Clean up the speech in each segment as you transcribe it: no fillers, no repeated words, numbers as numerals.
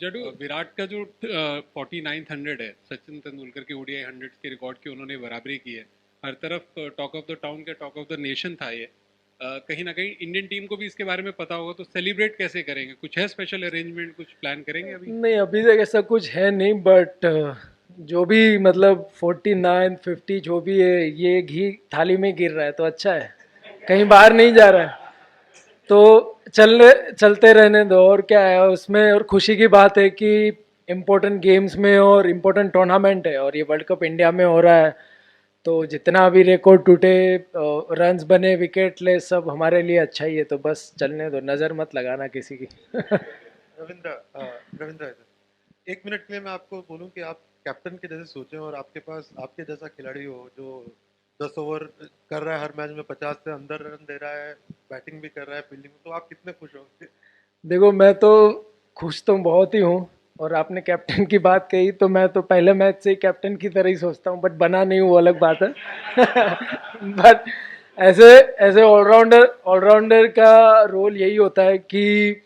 जडू विराट का जो 4900 है, सचिन तेंदुलकर के ओडीआई 100 के रिकॉर्ड की उन्होंने बराबरी की है। हर तरफ टॉक ऑफ द टाउन के टॉक ऑफ द नेशन था ये। कहीं ना कहीं इंडियन टीम को भी इसके बारे में पता होगा, तो सेलिब्रेट कैसे करेंगे? कुछ है स्पेशल अरेंजमेंट, कुछ प्लान करेंगे अभी? नहीं, अभी तक ऐसा कुछ है नहीं, बट जो भी मतलब 49 50 जो भी है, ये घी थाली में गिर रहा है तो अच्छा है, कहीं बाहर नहीं जा रहा है तो चलते रहने दो। और क्या है उसमें, और खुशी की बात है कि इम्पोर्टेंट गेम्स में और इम्पोर्टेंट टूर्नामेंट है और ये वर्ल्ड कप इंडिया में हो रहा है, तो जितना भी रिकॉर्ड टूटे, रन्स बने, विकेट ले, सब हमारे लिए अच्छा ही है। तो बस चलने दो, नज़र मत लगाना किसी की। रविंद्र रविंद्र एक मिनट के लिए मैं आपको बोलूं कि आप कैप्टन के जैसे सोचें और आपके पास आपके जैसा खिलाड़ी हो जो 10 ओवर कर रहा है, हर मैच में 50 से अंदर रन दे रहा है, बैटिंग भी कर रहा है, फील्डिंग में, तो आप कितने खुश होंगे? देखो, मैं तो खुश तो बहुत ही हूँ। और आपने कैप्टन की बात कही तो मैं तो पहले मैच से ही कैप्टन की तरह ही सोचता हूँ, बट बना नहीं हूँ, वो अलग बात है। बट ऐसे ऐसे ऑलराउंडर ऑलराउंडर का रोल यही होता है कि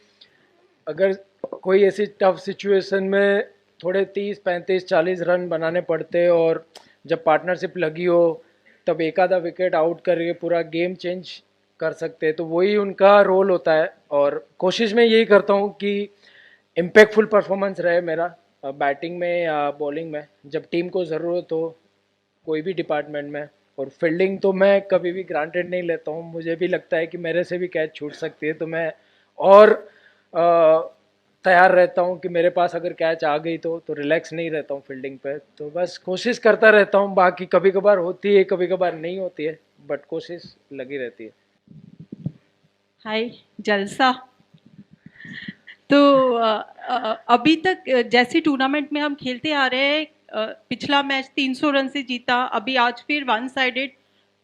अगर कोई ऐसी टफ सिचुएशन में थोड़े 30 35 40 रन बनाने पड़ते और जब पार्टनरशिप लगी हो, तब एक आधा विकेट आउट करके पूरा गेम चेंज कर सकते हैं, तो वही उनका रोल होता है। और कोशिश में यही करता हूँ कि इम्पैक्टफुल परफॉर्मेंस रहे मेरा, बैटिंग में या बॉलिंग में, जब टीम को ज़रूरत हो, कोई भी डिपार्टमेंट में। और फील्डिंग तो मैं कभी भी ग्रांटेड नहीं लेता हूँ, मुझे भी लगता है कि मेरे से भी कैच छूट सकती है, तो मैं और तैयार रहता हूँ कि मेरे पास अगर कैच आ गई तो रिलैक्स नहीं रहता हूँ फील्डिंग पे। तो बस कोशिश करता रहता हूँ, बाकी कभी कभार होती है, कभी कभार नहीं होती है, बट कोशिश लगी रहती है। हाय, जलसा। तो अभी तक जैसे टूर्नामेंट में हम खेलते आ रहे हैं, पिछला मैच 300 रन से जीता, अभी आज फिर वन साइडेड।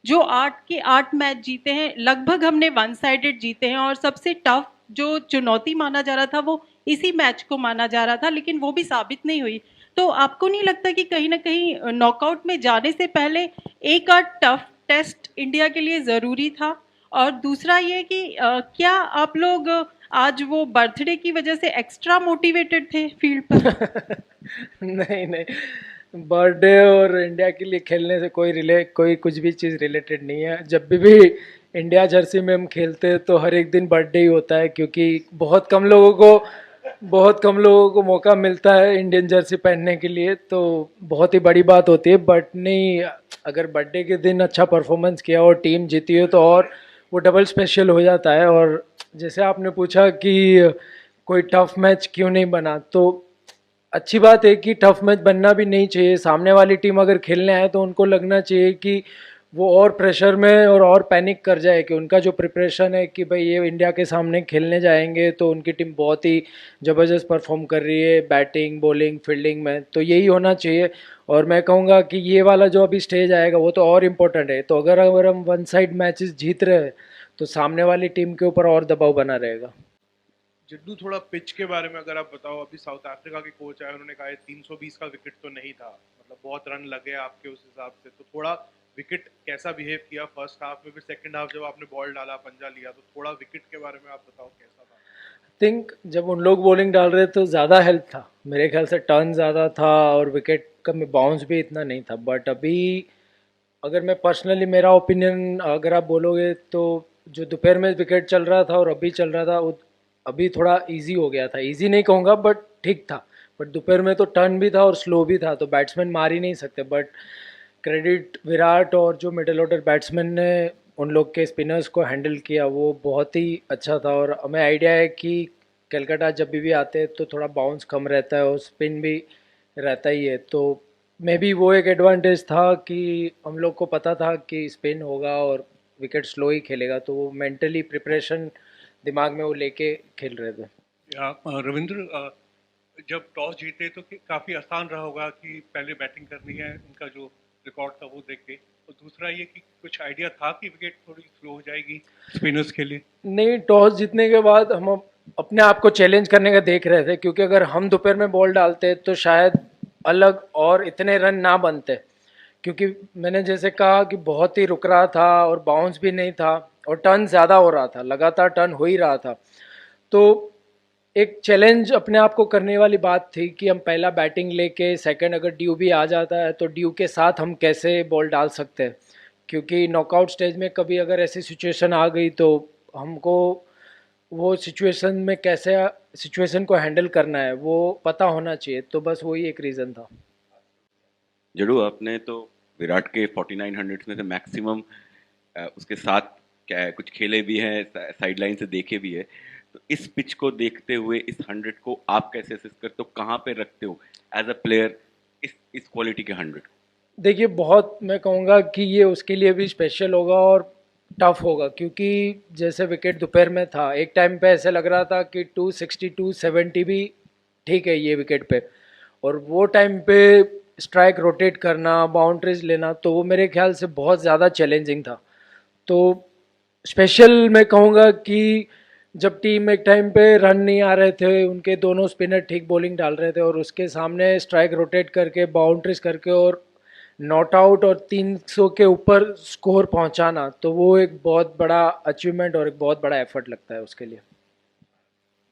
जो 8 के 8 मैच जीते हैं, लगभग हमने वन साइडेड जीते हैं। और सबसे टफ जो चुनौती माना जा रहा था वो इसी मैच को माना जा रहा था, लेकिन वो भी साबित नहीं हुई। तो आपको नहीं लगता कि कहीं ना कहीं नॉकआउट में जाने से पहले एक आध टफ टेस्ट इंडिया के लिए ज़रूरी था? और दूसरा ये कि क्या आप लोग आज वो बर्थडे की वजह से एक्स्ट्रा मोटिवेटेड थे फील्ड पर? नहीं नहीं, बर्थडे और इंडिया के लिए खेलने से कोई कुछ भी चीज़ रिलेटेड नहीं है। जब भी इंडिया जर्सी में हम खेलते हैं तो हर एक दिन बर्थडे ही होता है, क्योंकि बहुत कम लोगों को मौका मिलता है इंडियन जर्सी पहनने के लिए, तो बहुत ही बड़ी बात होती है। बट नहीं, अगर बर्थडे के दिन अच्छा परफॉर्मेंस किया और टीम जीती हो तो और वो डबल स्पेशल हो जाता है। और जैसे आपने पूछा कि कोई टफ मैच क्यों नहीं बना, तो अच्छी बात है कि टफ मैच बनना भी नहीं चाहिए। सामने वाली टीम अगर खेलने आए तो उनको लगना चाहिए कि वो और प्रेशर में और पैनिक कर जाए, कि उनका जो प्रिपरेशन है कि भाई ये इंडिया के सामने खेलने जाएंगे तो उनकी टीम बहुत ही ज़बरदस्त परफॉर्म कर रही है बैटिंग बॉलिंग फील्डिंग में, तो यही होना चाहिए। और मैं कहूँगा कि ये वाला जो अभी स्टेज आएगा वो तो और इम्पोर्टेंट है। तो अगर हम वन साइड मैचेस जीत रहे हैं तो सामने वाली टीम के ऊपर और दबाव बना रहेगा। जिड्डू, थोड़ा पिच के बारे में अगर आप बताओ। अभी साउथ अफ्रीका के कोच आए, उन्होंने कहा 320 का विकेट तो नहीं था, मतलब बहुत रन लगे आपके उस हिसाब से, तो थोड़ा विकेट कैसा बिहेव किया फर्स्ट हाफ में, फिर सेकंड हाफ जब आपने बॉल डाला, पंजा लिया, तो थोड़ा विकेट के बारे में आप बताओ कैसा था? थिंक जब उन लोग बॉलिंग डाल रहे तो ज़्यादा हेल्प था, मेरे ख्याल से टर्न ज़्यादा था और विकेट का में बाउंस भी इतना नहीं था। बट अभी अगर मैं पर्सनली मेरा ओपिनियन अगर आप बोलोगे तो जो दोपहर में विकेट चल रहा था और अभी चल रहा था, वो अभी थोड़ा इजी हो गया था। इजी नहीं कहूँगा बट ठीक था। बट दोपहर में तो टर्न भी था और स्लो भी था, तो बैट्समैन मार ही नहीं सकते। बट क्रेडिट विराट और जो मिडिल ऑर्डर बैट्समैन ने उन लोग के स्पिनर्स को हैंडल किया, वो बहुत ही अच्छा था। और हमें आइडिया है कि कलकत्ता जब भी आते हैं तो थोड़ा बाउंस कम रहता है और स्पिन भी रहता ही है, तो मे बी वो एक एडवांटेज था कि हम लोग को पता था कि स्पिन होगा और विकेट स्लो ही खेलेगा, तो वो मेंटली प्रिपरेशन दिमाग में वो लेके खेल रहे थे। रविंद्र, जब टॉस जीते तो काफ़ी आसान रहा होगा कि पहले बैटिंग करनी है, उनका जो रिकॉर्ड था वो देख के। और दूसरा ये कि कुछ आइडिया था कि विकेट थोड़ी स्लो हो जाएगी स्पिनर्स के लिए? नहीं, टॉस जीतने के बाद हम अपने आप को चैलेंज करने का देख रहे थे, क्योंकि अगर हम दोपहर में बॉल डालते तो शायद अलग और इतने रन ना बनते, क्योंकि मैंने जैसे कहा कि बहुत ही रुक रहा था और बाउंस भी नहीं था और टर्न ज़्यादा हो रहा था, लगातार टर्न हो ही रहा था। तो एक चैलेंज अपने आप को करने वाली बात थी कि हम पहला बैटिंग लेके सेकंड अगर ड्यू भी आ जाता है तो ड्यू के साथ हम कैसे बॉल डाल सकते हैं, क्योंकि नॉकआउट स्टेज में कभी अगर ऐसी सिचुएशन आ गई तो हमको वो सिचुएशन में कैसे सिचुएशन को हैंडल करना है वो पता होना चाहिए, तो बस वही एक रीज़न था। जड़ू, आपने तो विराट के 4900 में से मैक्सिमम उसके साथ क्या कुछ खेले भी हैं, साइड लाइन से देखे भी है, तो इस पिच को देखते हुए इस 100 को आप कैसे असेस करते हो, कहाँ पे रखते हो एज अ प्लेयर इस क्वालिटी के 100? देखिए बहुत मैं कहूँगा कि ये उसके लिए भी स्पेशल होगा और टफ होगा, क्योंकि जैसे विकेट दोपहर में था एक टाइम पे ऐसे लग रहा था कि 260 270 भी ठीक है ये विकेट पे, और वो टाइम पे स्ट्राइक रोटेट करना बाउंड्रीज लेना तो वो मेरे ख्याल से बहुत ज़्यादा चैलेंजिंग था। तो स्पेशल मैं कहूँगा कि जब टीम एक टाइम पे रन नहीं आ रहे थे, उनके दोनों स्पिनर ठीक बॉलिंग डाल रहे थे और उसके सामने स्ट्राइक रोटेट करके बाउंड्रीज करके और नॉट आउट और 300 के ऊपर स्कोर पहुंचाना, तो वो एक बहुत बड़ा अचीवमेंट और एक बहुत बड़ा एफर्ट लगता है उसके लिए।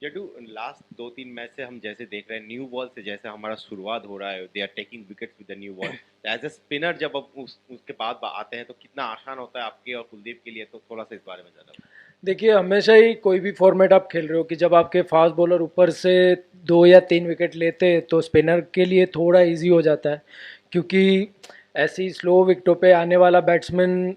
जडू, लास्ट 2-3 मैच से हम जैसे देख रहे हैं न्यू बॉल से जैसे हमारा शुरुआत हो रहा है, they are taking wickets with the new ball. As a spinner जब अब उसके बाद आते हैं तो कितना आसान होता है आपके और कुलदीप के लिए, तो थोड़ा सा इस बारे में ज़्यादा। देखिए हमेशा ही कोई भी फॉर्मेट आप खेल रहे हो कि जब आपके फास्ट बॉलर ऊपर से 2 या 3 विकेट लेते हैं तो स्पिनर के लिए थोड़ा इजी हो जाता है, क्योंकि ऐसी स्लो विकेटों पे आने वाला बैट्समैन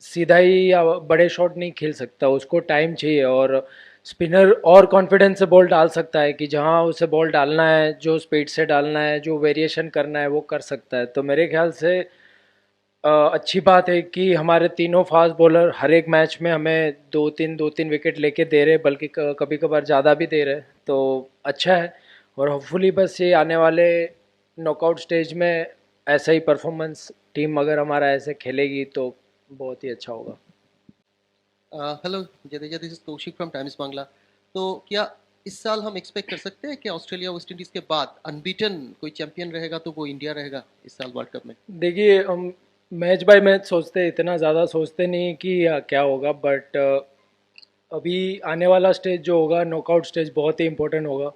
सीधा ही या बड़े शॉट नहीं खेल सकता, उसको टाइम चाहिए, और स्पिनर और कॉन्फिडेंस से बॉल डाल सकता है कि जहां उसे बॉल डालना है, जो स्पीड से डालना है, जो वेरिएशन करना है वो कर सकता है। तो मेरे ख्याल से अच्छी बात है कि हमारे तीनों फास्ट बॉलर हर एक मैच में हमें 2-3 विकेट लेके दे रहे, बल्कि कभी कभार ज़्यादा भी दे रहे, तो अच्छा है। और होपफुली बस ये आने वाले नॉकआउट स्टेज में ऐसा ही परफॉर्मेंस टीम अगर हमारा ऐसे खेलेगी तो बहुत ही अच्छा होगा। Hello Jadeja, this is Kaushik from times Bangla. तो क्या इस साल हम एक्सपेक्ट कर सकते हैं कि ऑस्ट्रेलिया वेस्ट इंडीज़ के बाद अनबीटन कोई चैंपियन रहेगा तो वो इंडिया रहेगा इस साल वर्ल्ड कप में? देखिए हम मैच बाय मैच सोचते, इतना ज़्यादा सोचते नहीं कि क्या होगा, बट अभी आने वाला स्टेज जो होगा नॉकआउट स्टेज बहुत ही इम्पोर्टेंट होगा।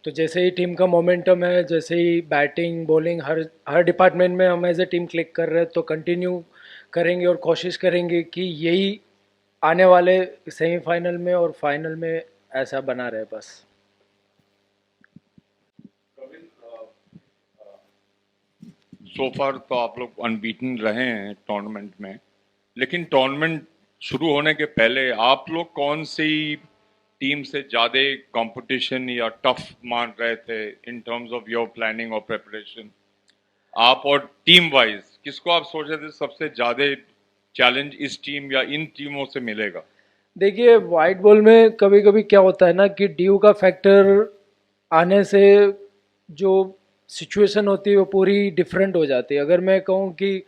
तो जैसे ही टीम का मोमेंटम है, जैसे ही बैटिंग बॉलिंग हर डिपार्टमेंट में हम एज ए टीम क्लिक कर रहे हैं, तो कंटिन्यू करेंगे और कोशिश करेंगे कि यही आने वाले सेमीफाइनल में और फाइनल में ऐसा बना रहे बस। सो फार तो आप लोग अनबीटन रहे हैं टूर्नामेंट में, लेकिन टूर्नामेंट शुरू होने के पहले आप लोग कौन सी टीम से ज़्यादा कंपटीशन या टफ मान रहे थे in terms of your planning और प्रिपरेशन? आप और टीम वाइज किसको आप सोच रहे थे सबसे ज़्यादा चैलेंज इस टीम या इन टीमों से मिलेगा? देखिए वाइट बॉल में कभी कभी क्या होता है ना कि ड्यू का फैक्टर आने से जो सिचुएशन होती है वो पूरी डिफरेंट हो जाती है। अगर मैं कहूँ कि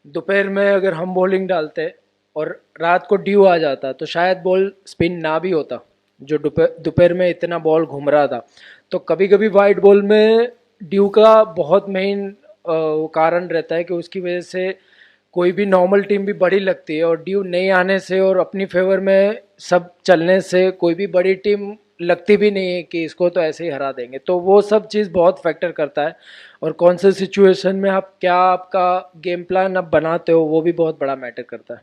दोपहर में अगर हम बॉलिंग डालते और रात को ड्यू आ जाता तो शायद बॉल स्पिन ना भी होता, जो दोपहर में इतना बॉल घूम रहा था। तो कभी कभी वाइट बॉल में ड्यू का बहुत मेन कारण रहता है कि उसकी वजह से कोई भी नॉर्मल टीम भी बड़ी लगती है, और ड्यू नहीं आने से और अपनी फेवर में सब चलने से कोई भी बड़ी टीम लगती भी नहीं है कि इसको तो ऐसे ही हरा देंगे। तो वो सब चीज़ बहुत फैक्टर करता है, और कौन से सिचुएशन में आप क्या आपका गेम प्लान आप बनाते हो वो भी बहुत बड़ा मैटर करता है।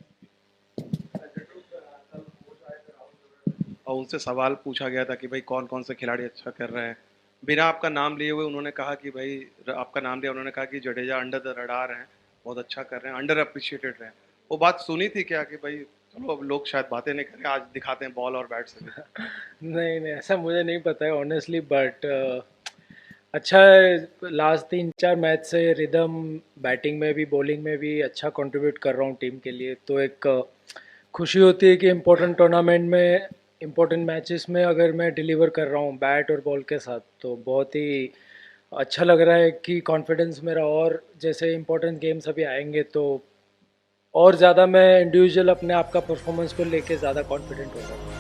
और उनसे सवाल पूछा गया था कि भाई कौन कौन से खिलाड़ी अच्छा कर रहे हैं, बिना आपका नाम लिए हुए उन्होंने कहा कि भाई आपका नाम लिया, उन्होंने कहा कि जडेजा अंडर द रडार हैं, बहुत अच्छा कर रहे हैं, अंडर अप्रिशिएटेड रहे हैं। वो बात सुनी थी क्या कि भाई चलो अब लोग शायद बातें नहीं करें, आज दिखाते हैं बॉल और बैट से? नहीं नहीं, ऐसा मुझे नहीं पता है ऑनेस्टली, बट अच्छा है। लास्ट 3-4 मैच से रिदम बैटिंग में भी बॉलिंग में भी अच्छा कंट्रीब्यूट कर रहा हूँ टीम के लिए, तो एक खुशी होती है कि इम्पोर्टेंट टूर्नामेंट में इम्पोर्टेंट मैचेस में अगर मैं डिलीवर कर रहा हूँ बैट और बॉल के साथ, तो बहुत ही अच्छा लग रहा है कि कॉन्फिडेंस मेरा, और जैसे इम्पोर्टेंट गेम्स अभी आएंगे तो और ज़्यादा मैं इंडिविजुअल अपने आप का परफॉर्मेंस को लेके ज़्यादा कॉन्फिडेंट हो रहा हूँ।